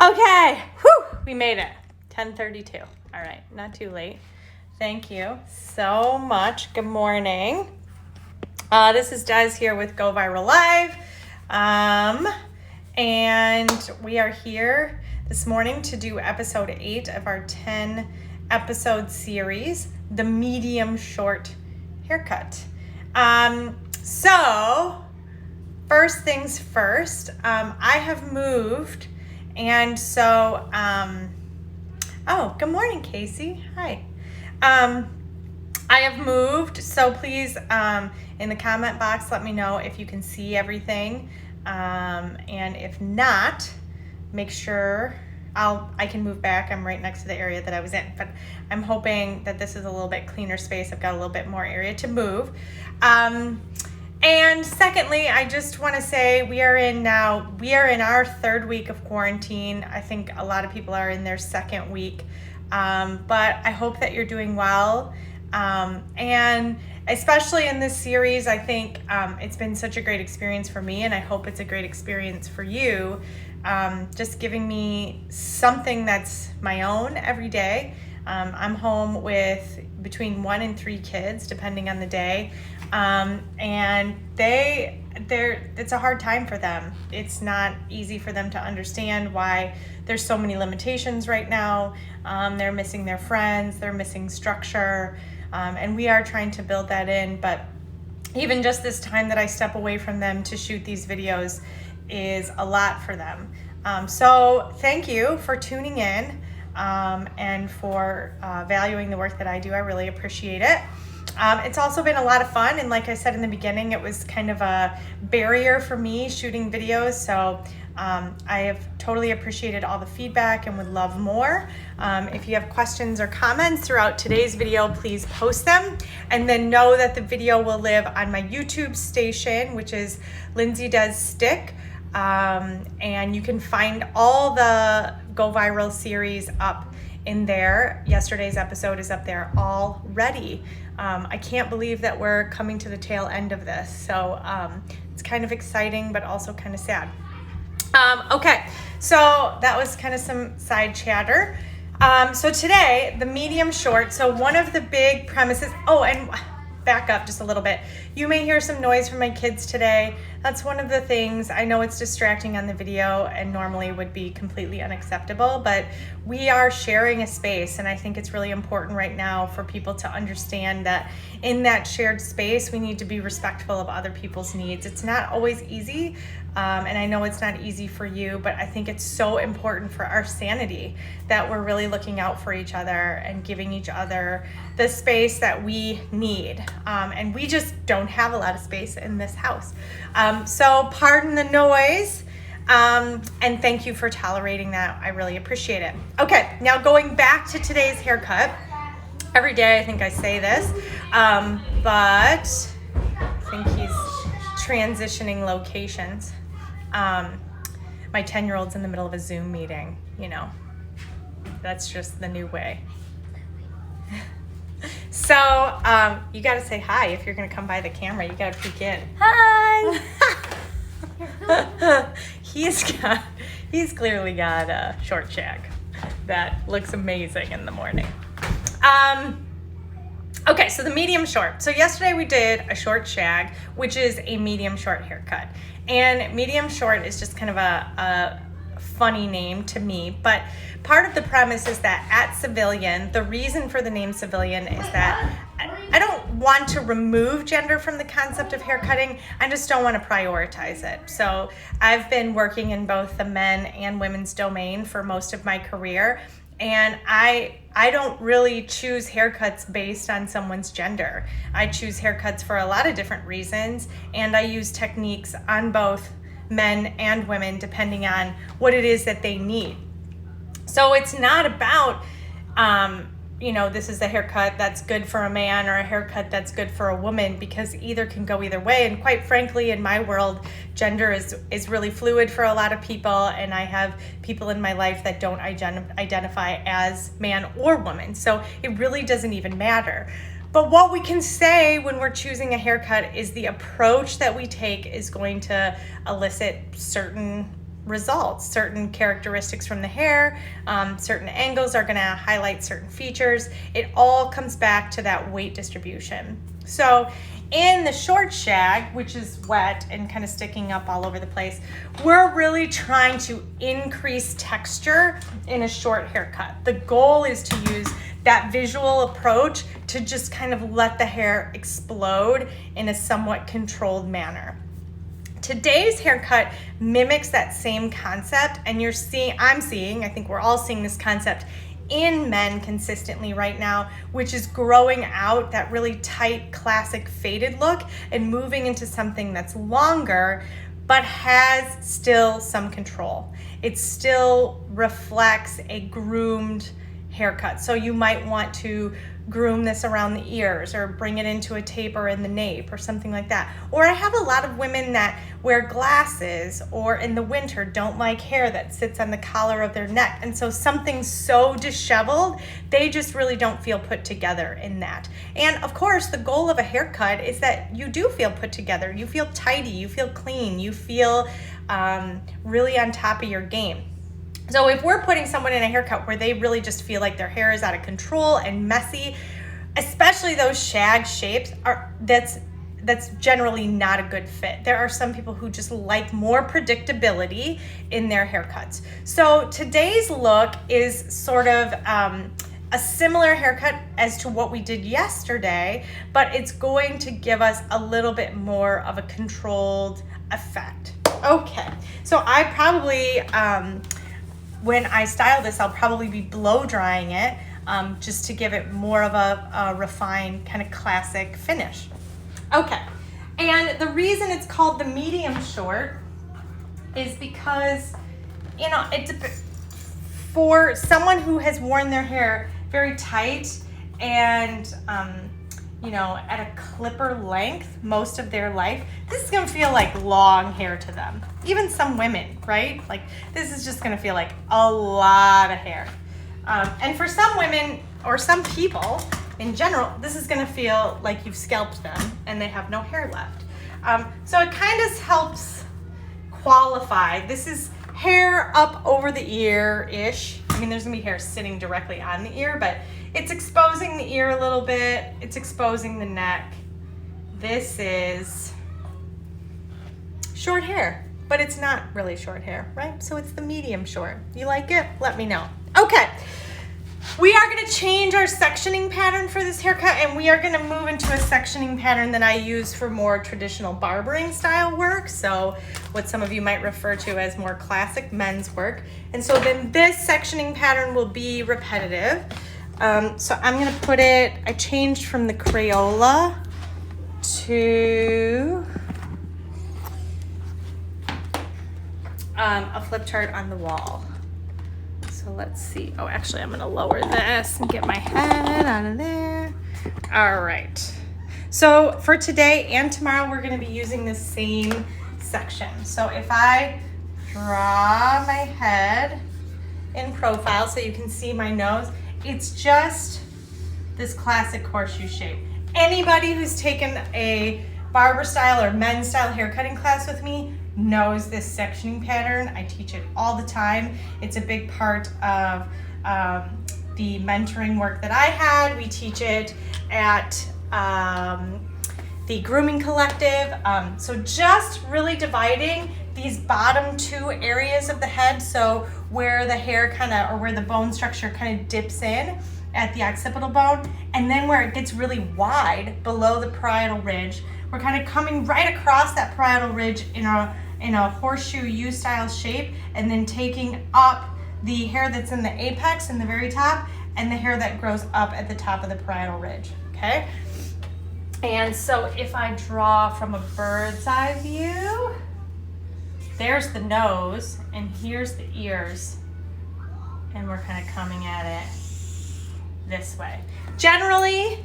Okay, whew, we made it. 10:32. All right, not too late. Thank you so much. Good morning. This is Des here with Go Viral Live. And we are here this morning to do episode 8 of our 10 episode series, The Medium Short Haircut. So first things first, I have moved. And so, good morning, Casey. Hi. I have moved, so please, in the comment box, let me know if you can see everything. And if not, make sure I can move back. I'm right next to the area that I was in, but I'm hoping that this is a little bit cleaner space. I've got a little bit more area to move. And secondly, I just want to say we are in our third week of quarantine. I think a lot of people are in their second week, but I hope that you're doing well. And especially in this series, I think it's been such a great experience for me, and I hope it's a great experience for you. Just giving me something that's my own every day. I'm home with between 1 and 3 kids, depending on the day. And it's a hard time for them. It's not easy for them to understand why there's so many limitations right now. They're missing their friends, they're missing structure, and we are trying to build that in. But even just this time that I step away from them to shoot these videos is a lot for them. So thank you for tuning in, and for valuing the work that I do. I really appreciate it. It's also been a lot of fun, and like I said in the beginning, it was kind of a barrier for me shooting videos, so I have totally appreciated all the feedback and would love more. If you have questions or comments throughout today's video, please post them, and then know that the video will live on my YouTube station, which is Lindsay Does Stick, and you can find all the Go Viral series up in there. Yesterday's episode is up there already. I can't believe that we're coming to the tail end of this. So it's kind of exciting, but also kind of sad. Okay, so that was kind of some side chatter. So today, the medium short. So one of the big premises, and back up just a little bit. You may hear some noise from my kids today. That's one of the things. I know it's distracting on the video and normally would be completely unacceptable, but we are sharing a space, and I think it's really important right now for people to understand that in that shared space, we need to be respectful of other people's needs. It's not always easy, and I know it's not easy for you, but I think it's so important for our sanity that we're really looking out for each other and giving each other the space that we need. And we just don't have a lot of space in this house. So pardon the noise, and thank you for tolerating that. I really appreciate it. Okay, now going back to today's haircut. Every day I think I say this, but I think he's transitioning locations. My 10-year-old's in the middle of a Zoom meeting, that's just the new way. So, you gotta say hi if you're gonna come by the camera. You gotta peek in. Hi! He's clearly got a short shag that looks amazing in the morning. Okay, so the medium short. So yesterday we did a short shag, which is a medium short haircut. And medium short is just kind of a funny name to me, but part of the premise is that at Civilian, the reason for the name Civilian is that I don't want to remove gender from the concept of haircutting. I just don't want to prioritize it. So I've been working in both the men and women's domain for most of my career, and I don't really choose haircuts based on someone's gender. I choose haircuts for a lot of different reasons, and I use techniques on both men and women depending on what it is that they need. So it's not about, this is a haircut that's good for a man or a haircut that's good for a woman, because either can go either way. And quite frankly, in my world, gender is really fluid for a lot of people, and I have people in my life that don't identify as man or woman. So it really doesn't even matter. But what we can say when we're choosing a haircut is the approach that we take is going to elicit certain results. Certain characteristics from the hair, certain angles are going to highlight certain features. It all comes back to that weight distribution. So in the short shag, which is wet and kind of sticking up all over the place, we're really trying to increase texture in a short haircut. The goal is to use that visual approach to just kind of let the hair explode in a somewhat controlled manner. Today's haircut mimics that same concept, and I think we're all seeing this concept in men consistently right now, which is growing out that really tight, classic faded look and moving into something that's longer, but has still some control. It still reflects a groomed haircut. So you might want to groom this around the ears or bring it into a taper in the nape or something like that. Or I have a lot of women that wear glasses or in the winter don't like hair that sits on the collar of their neck. And so something so disheveled, they just really don't feel put together in that. And of course, the goal of a haircut is that you do feel put together. You feel tidy, you feel clean, you feel really on top of your game. So if we're putting someone in a haircut where they really just feel like their hair is out of control and messy, especially those shag shapes, that's generally not a good fit. There are some people who just like more predictability in their haircuts. So today's look is sort of a similar haircut as to what we did yesterday, but it's going to give us a little bit more of a controlled effect. Okay, so I probably, when I style this, I'll probably be blow drying it just to give it more of a refined kind of classic finish. Okay, and the reason it's called the medium short is because, you know, it's for someone who has worn their hair very tight and, you know, at a clipper length most of their life, this is gonna feel like long hair to them. Even some women, right? Like this is just gonna feel like a lot of hair. And for some women or some people in general, this is gonna feel like you've scalped them and they have no hair left. So it kind of helps qualify. This is hair up over the ear-ish. I mean, there's gonna be hair sitting directly on the ear, but it's exposing the ear a little bit. It's exposing the neck. This is short hair, but it's not really short hair, right? So it's the medium short. You like it? Let me know. Okay, we are gonna change our sectioning pattern for this haircut, and we are gonna move into a sectioning pattern that I use for more traditional barbering style work. So what some of you might refer to as more classic men's work. And so then this sectioning pattern will be repetitive. So I'm gonna put it, I changed from the Crayola to a flip chart on the wall. So let's see. Oh, actually, I'm gonna lower this and get my head out of there. All right. So for today and tomorrow, we're gonna be using the same section. So if I draw my head in profile so you can see my nose, it's just this classic horseshoe shape. Anybody who's taken a barber style or men's style haircutting class with me knows this sectioning pattern. I teach it all the time. It's a big part of the mentoring work that I had. We teach it at the Grooming Collective. So just really dividing these bottom two areas of the head, so where the hair kind of, or where the bone structure kind of dips in at the occipital bone, and then where it gets really wide below the parietal ridge, we're kind of coming right across that parietal ridge in a horseshoe U-style shape, and then taking up the hair that's in the apex in the very top, and the hair that grows up at the top of the parietal ridge, okay? And so if I draw from a bird's eye view, there's the nose, and here's the ears, and we're kind of coming at it this way. Generally,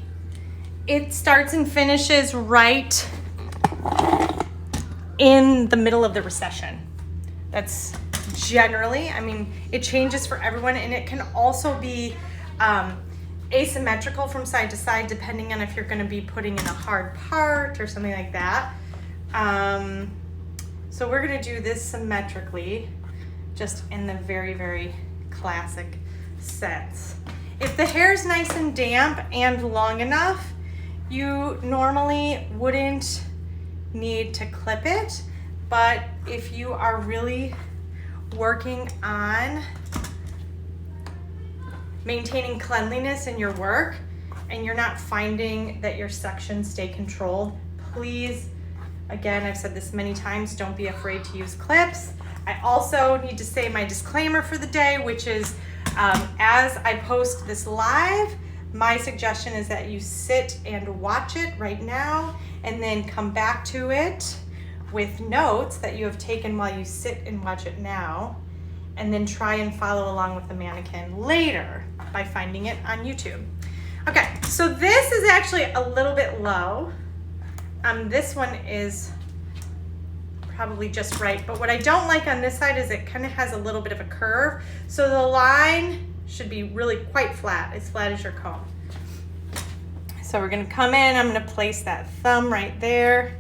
it starts and finishes right in the middle of the recession. That's generally, I mean, it changes for everyone, and it can also be asymmetrical from side to side depending on if you're going to be putting in a hard part or something like that. So we're going to do this symmetrically. just in the very, very classic sense. If the hair is nice and damp and long enough, you normally wouldn't need to clip it, but if you are really working on maintaining cleanliness in your work and you're not finding that your sections stay controlled, please, again, I've said this many times, don't be afraid to use clips. I also need to say my disclaimer for the day, which is as I post this live, my suggestion is that you sit and watch it right now and then come back to it with notes that you have taken while you sit and watch it now, and then try and follow along with the mannequin later by finding it on YouTube. Okay, so this is actually a little bit low. This one is probably just right, but what I don't like on this side is it kind of has a little bit of a curve, so the line should be really quite flat, as flat as your comb. So we're gonna come in, I'm gonna place that thumb right there.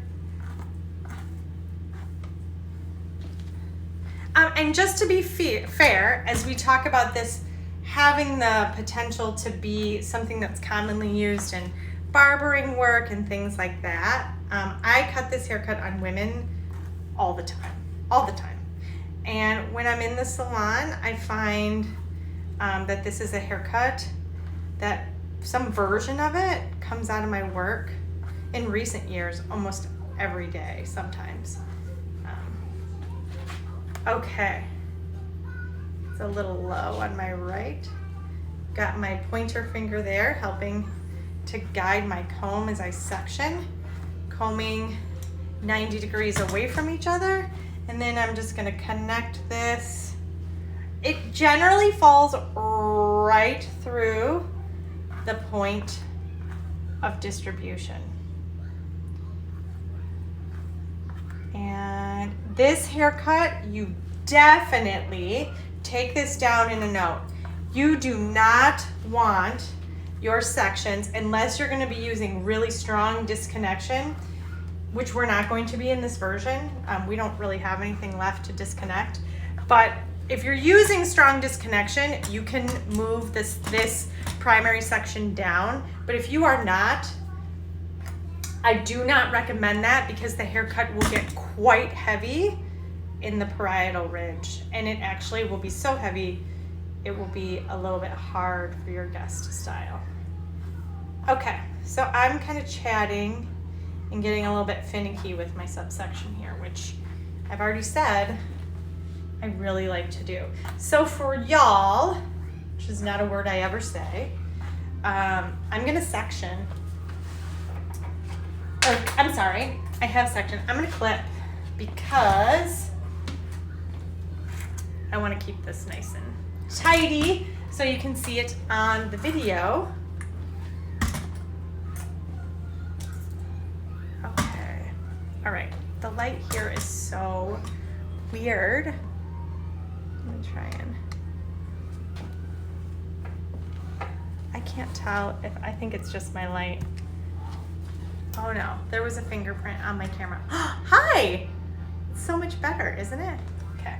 And just to be fair, as we talk about this having the potential to be something that's commonly used in barbering work and things like that, I cut this haircut on women all the time. And when I'm in the salon, I find that this is a haircut that some version of it comes out of my work in recent years, almost every day, sometimes. Okay, it's a little low on my right. Got my pointer finger there helping to guide my comb as I section, combing 90 degrees away from each other, and then I'm just gonna connect this. It generally falls right through the point of distribution. And this haircut, you definitely take this down in a note. You do not want your sections, unless you're going to be using really strong disconnection, which we're not going to be in this version. We don't really have anything left to disconnect. But if you're using strong disconnection, you can move this primary section down. But if you are not, I do not recommend that, because the haircut will get quite heavy in the parietal ridge, and it actually will be so heavy it will be a little bit hard for your guest to style. Okay, so I'm kind of chatting and getting a little bit finicky with my subsection here, which I've already said I really like to do. So for y'all, which is not a word I ever say, I'm gonna section. I'm sorry, I have section. I'm gonna clip because I wanna keep this nice and tidy so you can see it on the video. Okay, all right, the light here is so weird. Let me try and, I can't tell if, I think it's just my light. Oh no, there was a fingerprint on my camera. Hi! It's so much better, isn't it? Okay.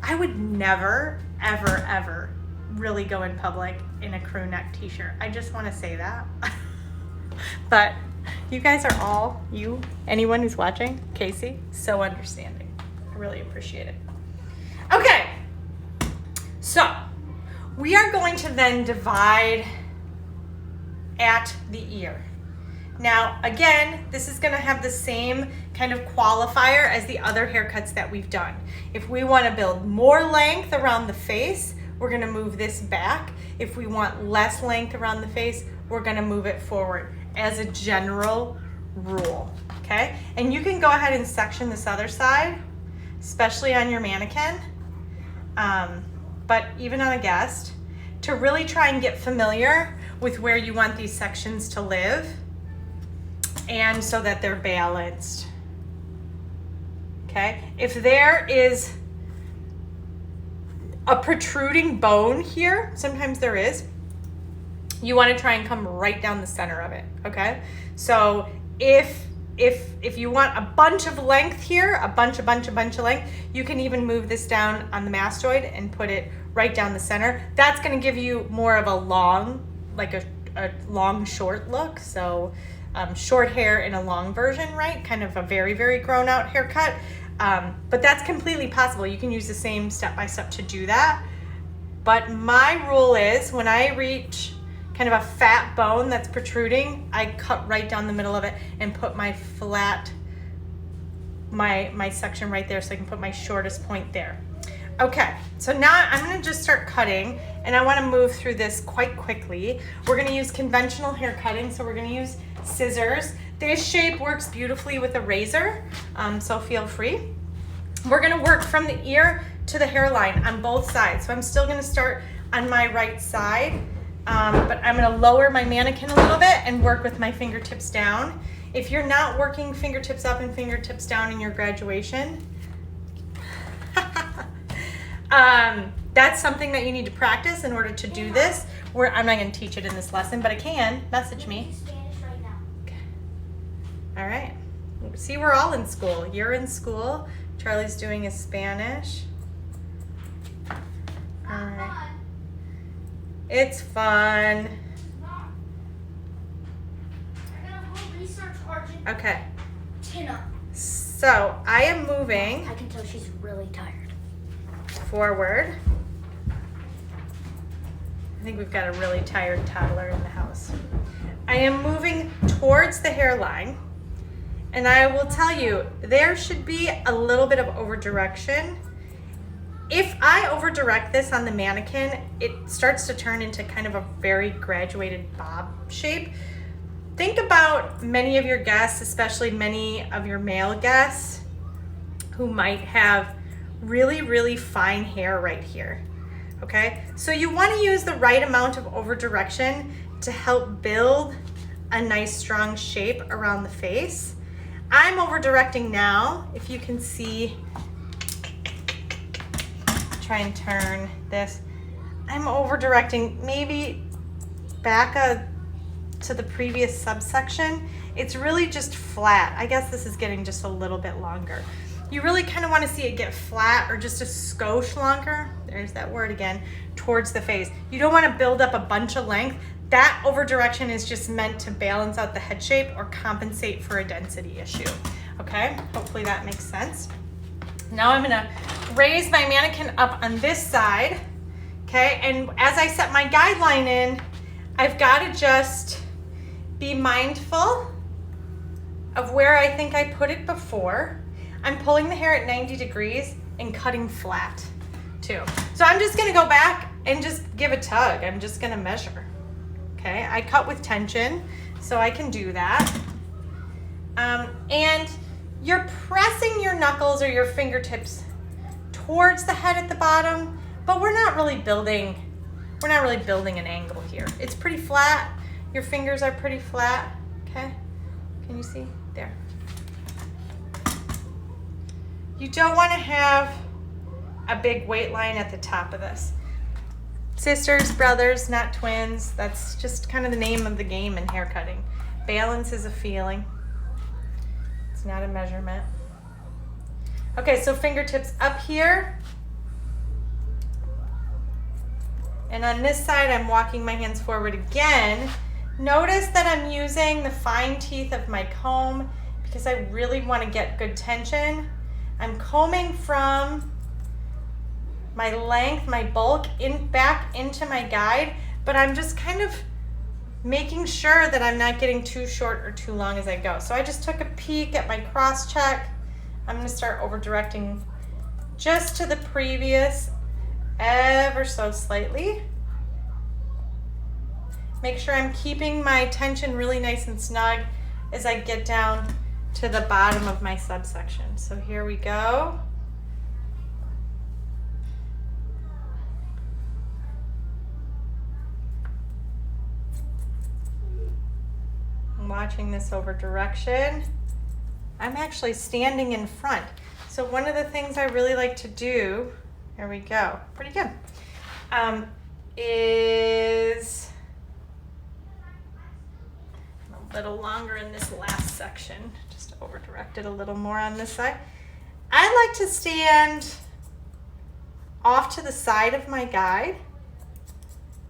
I would never, ever, ever really go in public in a crew neck t-shirt. I just want to say that. But you guys are all, anyone who's watching, Casey, so understanding. I really appreciate it. Okay, so we are going to then divide at the ear. Now, again, this is gonna have the same kind of qualifier as the other haircuts that we've done. If we wanna build more length around the face, we're gonna move this back. If we want less length around the face, we're gonna move it forward as a general rule, okay? And you can go ahead and section this other side, especially on your mannequin, but even on a guest, to really try and get familiar with where you want these sections to live, and so that they're balanced, okay? If there is a protruding bone here, sometimes there is, you wanna try and come right down the center of it, okay? So if if you want a bunch of length here, a bunch of length, you can even move this down on the mastoid and put it right down the center. That's going to give you more of a long, like a long short look. So short hair in a long version, right? Kind of a very, very grown out haircut. But that's completely possible. You can use the same step-by-step to do that. But my rule is when I reach kind of a fat bone that's protruding, I cut right down the middle of it and put my flat, my section right there, so I can put my shortest point there. Okay, so now I'm gonna just start cutting, and I wanna move through this quite quickly. We're gonna use conventional hair cutting, so we're gonna use scissors. This shape works beautifully with a razor, so feel free. We're gonna work from the ear to the hairline on both sides. So I'm still gonna start on my right side, but I'm gonna lower my mannequin a little bit and work with my fingertips down. If you're not working fingertips up and fingertips down in your graduation, that's something that you need to practice in order to do this. I'm not gonna teach it in this lesson, but I can. Message me. Okay. All right. See, we're all in school. You're in school. Charlie's doing his Spanish. All right. It's fun. Okay. So I am moving. I can tell she's really tired. Forward. I think we've got a really tired toddler in the house. I am moving towards the hairline, and I will tell you, there should be a little bit of over direction. If I over direct this on the mannequin, it starts to turn into kind of a very graduated bob shape. Think about many of your guests, especially many of your male guests, who might have really, really fine hair right here, okay? So you wanna use the right amount of over direction to help build a nice strong shape around the face. I'm over directing now. If you can see, try and turn this. I'm over directing maybe back to the previous subsection. It's really just flat. I guess this is getting just a little bit longer. You really kind of want to see it get flat or just a skosh longer. There's that word again, towards the face. You don't want to build up a bunch of length. That over direction is just meant to balance out the head shape or compensate for a density issue. Okay, hopefully that makes sense. Now I'm gonna raise my mannequin up on this side, okay? And as I set my guideline in, I've gotta just be mindful of where I think I put it before. I'm pulling the hair at 90 degrees and cutting flat too. So I'm just gonna go back and just give a tug. I'm just gonna measure, okay? I cut with tension, so I can do that. And you're pressing your knuckles or your fingertips towards the head at the bottom, but we're not really building an angle here. It's pretty flat. Your fingers are pretty flat, okay? Can you see? There. You don't want to have a big weight line at the top of this. Sisters, brothers, not twins. That's just kind of the name of the game in hair cutting. Balance is a feeling. It's not a measurement. Okay, so fingertips up here. And on this side, I'm walking my hands forward again. Notice that I'm using the fine teeth of my comb because I really want to get good tension. I'm combing from my length, my bulk, back into my guide, but I'm just kind of making sure that I'm not getting too short or too long as I go. So I just took a peek at my cross check. I'm gonna start over directing just to the previous ever so slightly. Make sure I'm keeping my tension really nice and snug as I get down to the bottom of my subsection. So here we go. I'm watching this over direction. I'm actually standing in front. So one of the things I really like to do, there we go, pretty good, is, a little longer in this last section. Just over direct it a little more on this side. I like to stand off to the side of my guide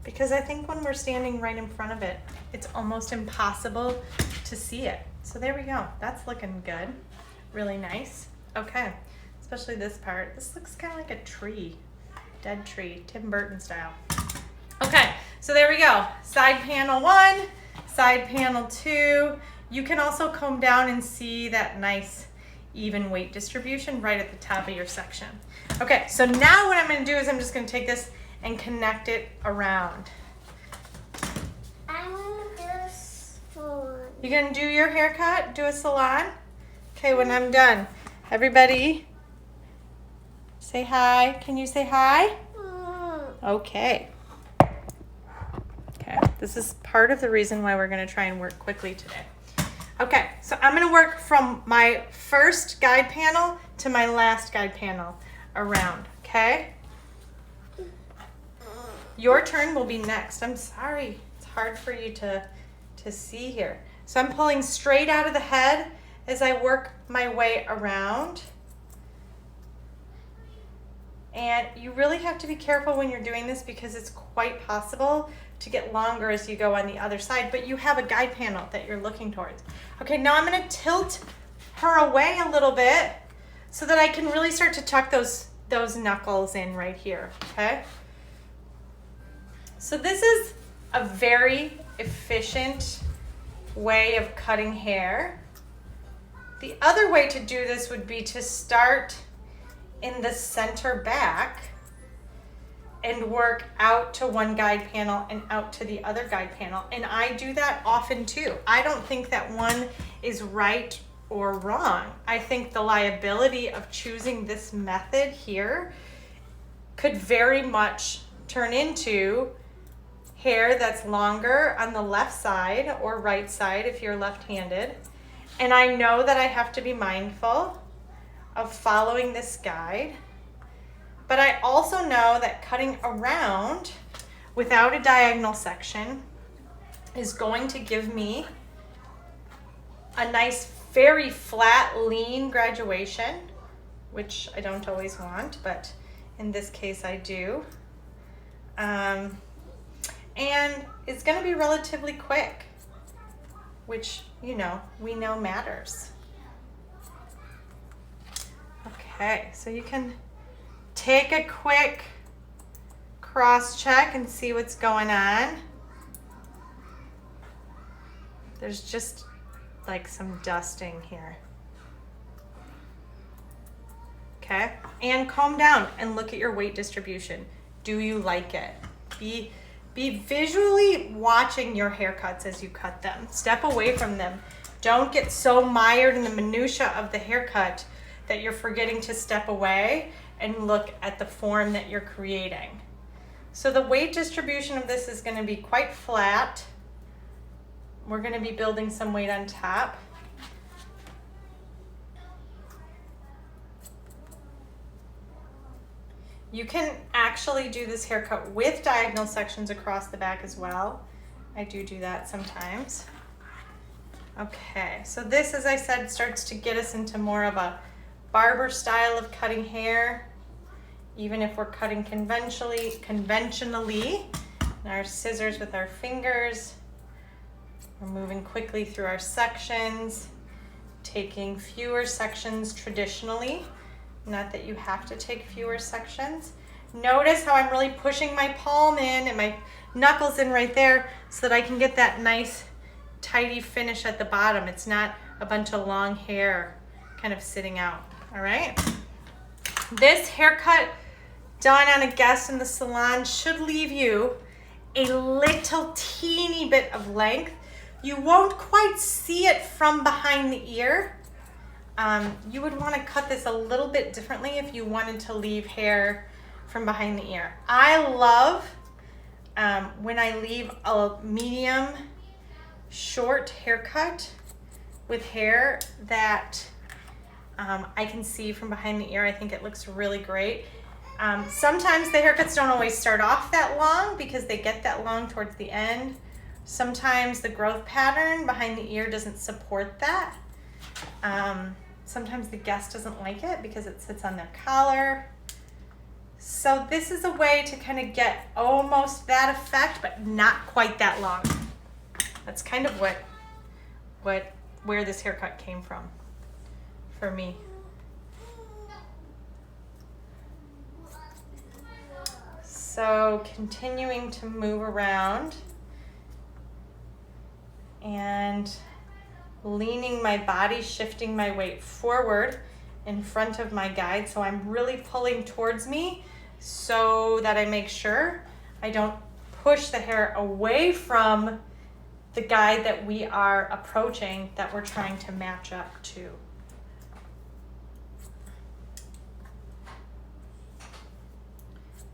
because I think when we're standing right in front of it, it's almost impossible to see it. So there we go. That's looking good. Really nice. Okay, especially this part. This looks kind of like a tree, dead tree, Tim Burton style. Okay, so there we go. Side panel 1, side panel 2. You can also comb down and see that nice even weight distribution right at the top of your section. Okay, so now what I'm going to do is I'm just going to take this and connect it around. I'm going to do a salon. You going to do your haircut? Do a salon? Okay, when I'm done, everybody say hi. Can you say hi? Okay. Okay, this is part of the reason why we're going to try and work quickly today. Okay, so I'm going to work from my first guide panel to my last guide panel around, okay? Your turn will be next. I'm sorry. It's hard for you to see here. So I'm pulling straight out of the head as I work my way around. And you really have to be careful when you're doing this because it's quite possible to get longer as you go on the other side, but you have a guide panel that you're looking towards. Okay, now I'm going to tilt her away a little bit so that I can really start to tuck those knuckles in right here, okay? So this is a very efficient way of cutting hair. The other way to do this would be to start in the center back and work out to one guide panel and out to the other guide panel. And I do that often too. I don't think that one is right or wrong. I think the liability of choosing this method here could very much turn into hair that's longer on the left side or right side if you're left-handed. And I know that I have to be mindful of following this guide, but I also know that cutting around without a diagonal section is going to give me a nice, very flat, lean graduation, which I don't always want, but in this case I do. And it's gonna be relatively quick, which, you know, we know matters. Okay, so you can take a quick cross check and see what's going on. There's just like some dusting here. Okay, and calm down and look at your weight distribution. Do you like it? Be visually watching your haircuts as you cut them. Step away from them. Don't get so mired in the minutia of the haircut that you're forgetting to step away and look at the form that you're creating. So the weight distribution of this is going to be quite flat. We're going to be building some weight on top. You can actually do this haircut with diagonal sections across the back as well. I do that sometimes. Okay, so this, as I said, starts to get us into more of a barber style of cutting hair, even if we're cutting conventionally, and our scissors with our fingers. We're moving quickly through our sections, taking fewer sections traditionally. Not that you have to take fewer sections. Notice how I'm really pushing my palm in and my knuckles in right there so that I can get that nice tidy finish at the bottom. It's not a bunch of long hair kind of sitting out, all right? This haircut done on a guest in the salon should leave you a little teeny bit of length. You won't quite see it from behind the ear. You would want to cut this a little bit differently if you wanted to leave hair from behind the ear. I love when I leave a medium short haircut with hair that I can see from behind the ear. I think it looks really great. Sometimes the haircuts don't always start off that long because they get that long towards the end, Sometimes the growth pattern behind the ear doesn't support that. Sometimes the guest doesn't like it because it sits on their collar. So this is a way to kind of get almost that effect, but not quite that long. That's kind of where this haircut came from for me. So continuing to move around and leaning my body, shifting my weight forward in front of my guide. So I'm really pulling towards me so that I make sure I don't push the hair away from the guide that we are approaching, that we're trying to match up to.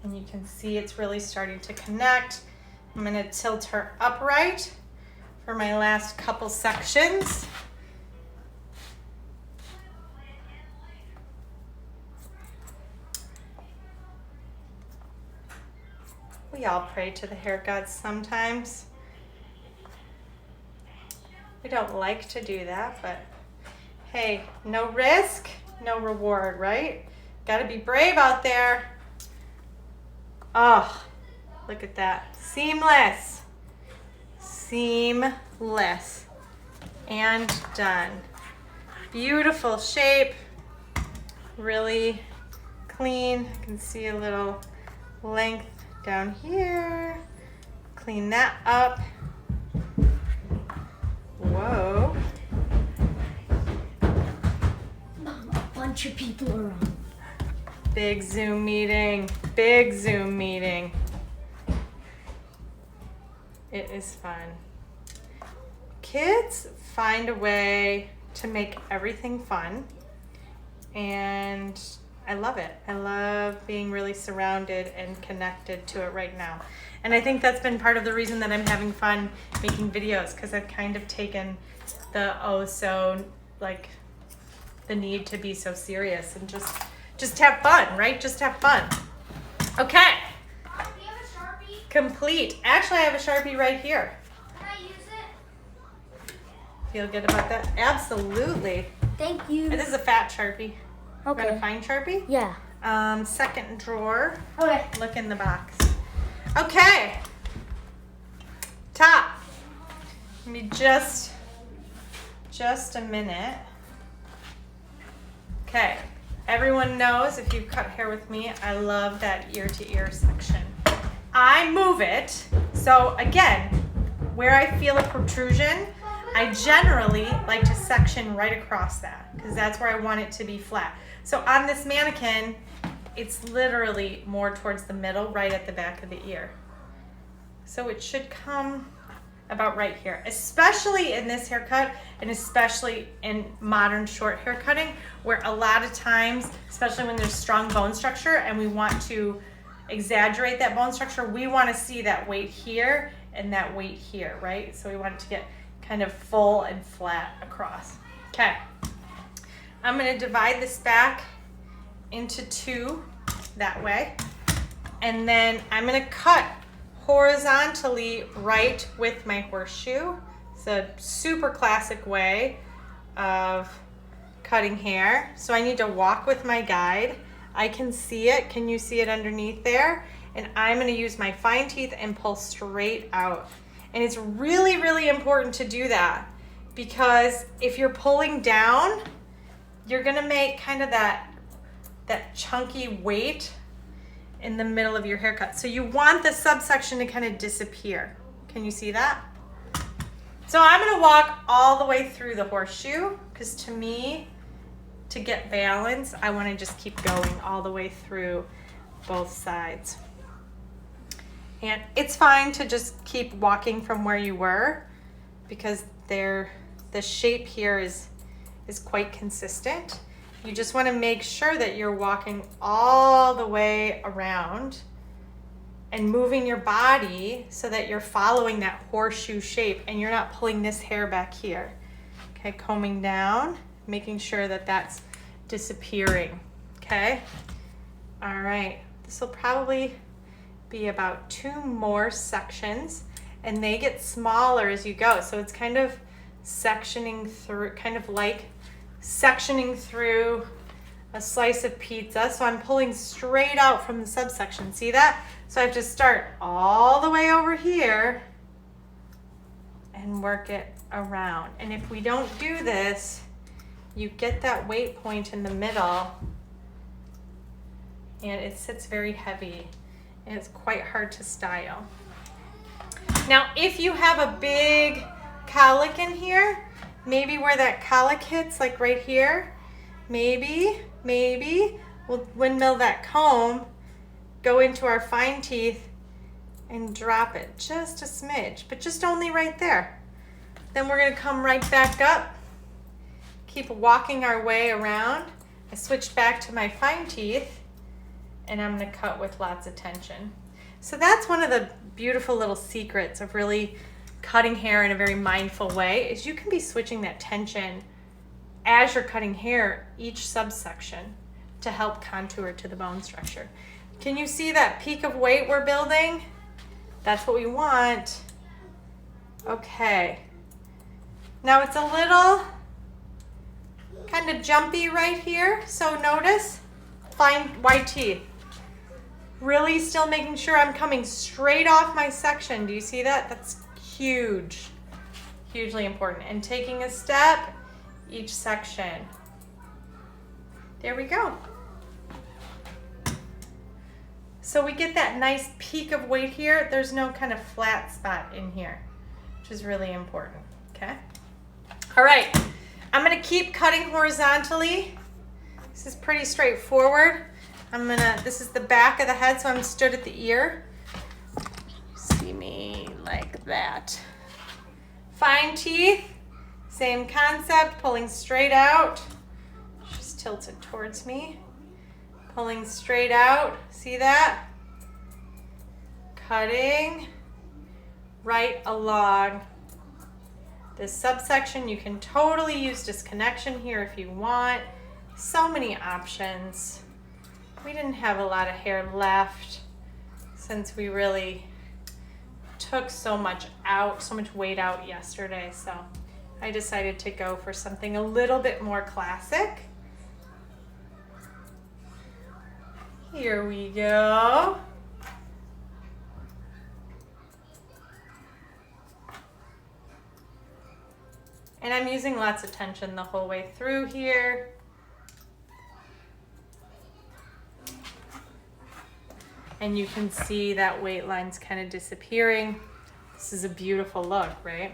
And you can see it's really starting to connect. I'm going to tilt her upright for my last couple sections. We all pray to the hair gods sometimes. We don't like to do that, but hey, no risk, no reward, right? Gotta be brave out there. Oh, look at that. Seamless. Seamless. And done. Beautiful shape. Really clean. You can see a little length down here. Clean that up. Whoa. Mom, a bunch of people are on. Big Zoom meeting. Big Zoom meeting. It is fun. Kids find a way to make everything fun, and I love it. I love being really surrounded and connected to it right now. And I think that's been part of the reason that I'm having fun making videos, because I've kind of taken the the need to be so serious and just have fun, right? Just have fun. Okay. Mom, do you have a Sharpie? Complete. Actually, I have a Sharpie right here. Can I use it? Feel good about that? Absolutely. Thank you. This is a fat Sharpie. Okay. Got a fine Sharpie? Yeah. Second drawer. Okay. Look in the box. Okay. Top. Give me just a minute. Okay. Everyone knows, if you've cut hair with me, I love that ear to ear section. I move it. So again, where I feel a protrusion, I generally like to section right across that, because that's where I want it to be flat. So on this mannequin, it's literally more towards the middle, right at the back of the ear. So it should come about right here, especially in this haircut, and especially in modern short hair cutting, where a lot of times, especially when there's strong bone structure and we want to exaggerate that bone structure, we want to see that weight here and that weight here, right? So we want it to get kind of full and flat across. Okay, I'm going to divide this back into two that way, and then I'm going to cut horizontally right with my horseshoe. It's a super classic way of cutting hair. So I need to walk with my guide. I can see it. Can you see it underneath there? And I'm going to use my fine teeth and pull straight out. And it's really, really important to do that, because if you're pulling down, you're going to make kind of that chunky weight in the middle of your haircut. So you want the subsection to kind of disappear. Can you see that? So I'm going to walk all the way through the horseshoe, because to me, to get balance, I want to just keep going all the way through both sides. And it's fine to just keep walking from where you were, because the shape here is quite consistent. You just want to make sure that you're walking all the way around and moving your body so that you're following that horseshoe shape and you're not pulling this hair back here. Okay, combing down, making sure that that's disappearing. Okay, all right, this will probably be about 2 more sections, and they get smaller as you go. So it's kind of sectioning through, kind of like sectioning through a slice of pizza. So I'm pulling straight out from the subsection. See that? So I have to start all the way over here and work it around. And if we don't do this, you get that weight point in the middle and it sits very heavy and it's quite hard to style. Now, if you have a big cowlick in here, maybe where that cowlick hits, like right here, maybe we'll windmill that comb, go into our fine teeth and drop it just a smidge, but just only right there. Then we're gonna come right back up, keep walking our way around. I switched back to my fine teeth and I'm gonna cut with lots of tension. So that's one of the beautiful little secrets of really cutting hair in a very mindful way, is you can be switching that tension as you're cutting hair, each subsection, to help contour to the bone structure. Can you see that peak of weight we're building? That's what we want. Okay. Now it's a little kind of jumpy right here, so notice, fine white teeth. Really still making sure I'm coming straight off my section. Do you see that? That's huge, hugely important. And taking a step, each section. There we go. So we get that nice peak of weight here. There's no kind of flat spot in here, which is really important, okay? All right, I'm gonna keep cutting horizontally. This is pretty straightforward. This is the back of the head, so I'm stood at the ear. See me like that. Fine teeth, same concept, pulling straight out. Just tilt it towards me. Pulling straight out, see that? Cutting right along this subsection. You can totally use disconnection here if you want. So many options. We didn't have a lot of hair left since we really took so much out, so much weight out yesterday. So I decided to go for something a little bit more classic. Here we go. And I'm using lots of tension the whole way through here. And you can see that weight line's kind of disappearing. This is a beautiful look, right?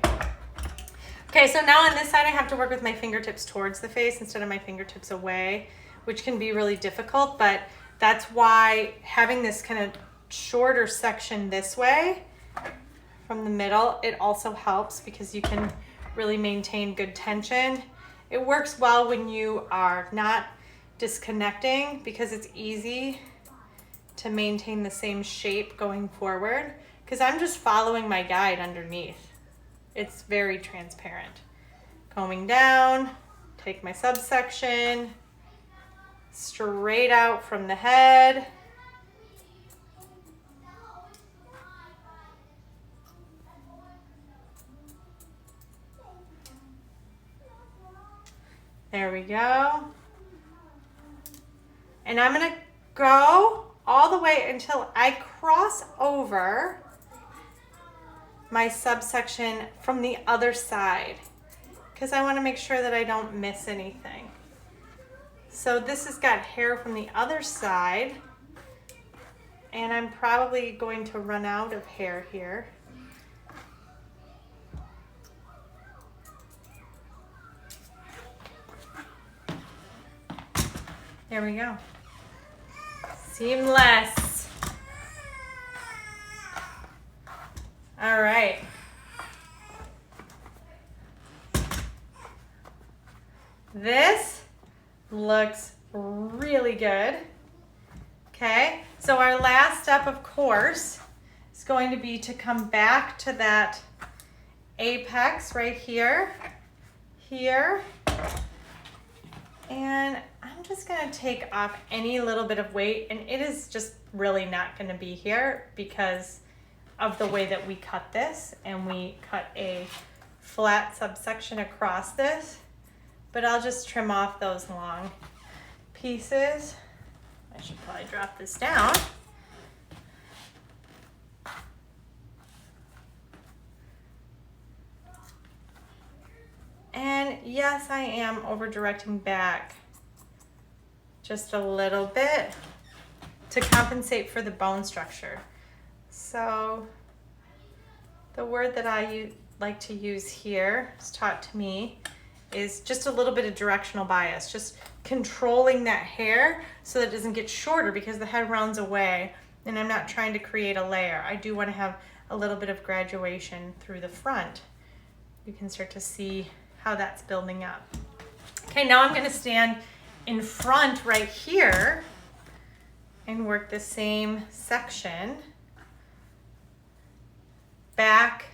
Okay, so now on this side, I have to work with my fingertips towards the face instead of my fingertips away, which can be really difficult, but that's why having this kind of shorter section this way from the middle, it also helps because you can really maintain good tension. It works well when you are not disconnecting because it's easy to maintain the same shape going forward, because I'm just following my guide underneath. It's very transparent. Combing down, take my subsection, straight out from the head. There we go. And I'm gonna go all the way until I cross over my subsection from the other side, because I want to make sure that I don't miss anything. So this has got hair from the other side, and I'm probably going to run out of hair here. There we go. Seamless. All right. This looks really good. Okay, so our last step, of course, is going to be to come back to that apex right here, and I'm just gonna take off any little bit of weight, and it is just really not gonna be here because of the way that we cut this, and we cut a flat subsection across this, but I'll just trim off those long pieces. I should probably drop this down. And yes, I am over directing back just a little bit to compensate for the bone structure. So the word that I like to use here, is taught to me, is just a little bit of directional bias, just controlling that hair so that it doesn't get shorter because the head rounds away and I'm not trying to create a layer. I do want to have a little bit of graduation through the front. You can start to see how that's building up. Okay, now I'm going to stand in front right here and work the same section back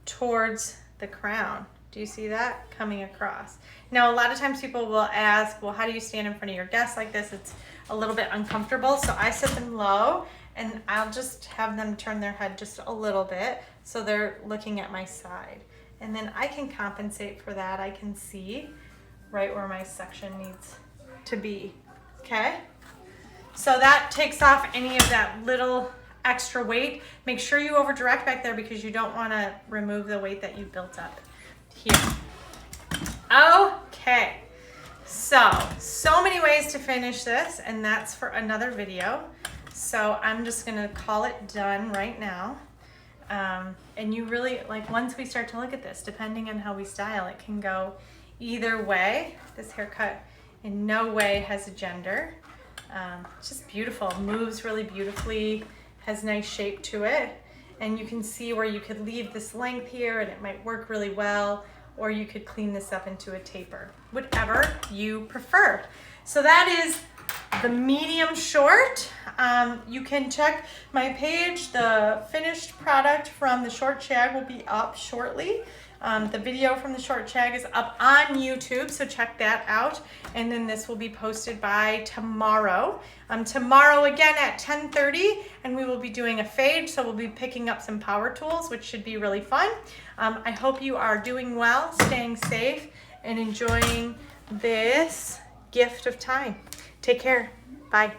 towards the crown. Do you see that coming across? Now, a lot of times people will ask, well, how do you stand in front of your guests like this? It's a little bit uncomfortable. So I sit them low and I'll just have them turn their head just a little bit so they're looking at my side. And then I can compensate for that. I can see right where my section needs to be, okay? So that takes off any of that little extra weight. Make sure you over direct back there because you don't want to remove the weight that you built up here. Okay, so many ways to finish this, and that's for another video. So I'm just gonna call it done right now. And you really, like, once we start to look at this, depending on how we style, it can go either way. This haircut in no way has a gender. It's just beautiful, moves really beautifully, has nice shape to it. And you can see where you could leave this length here and it might work really well, or you could clean this up into a taper, whatever you prefer. So that is the medium short. You can check my page. The finished product from the short shag will be up shortly. The video from the short shag is up on YouTube, so check that out. And then this will be posted by tomorrow. Tomorrow again at 10:30, and we will be doing a fade, so we'll be picking up some power tools, which should be really fun. I hope you are doing well, staying safe, and enjoying this gift of time. Take care. Bye.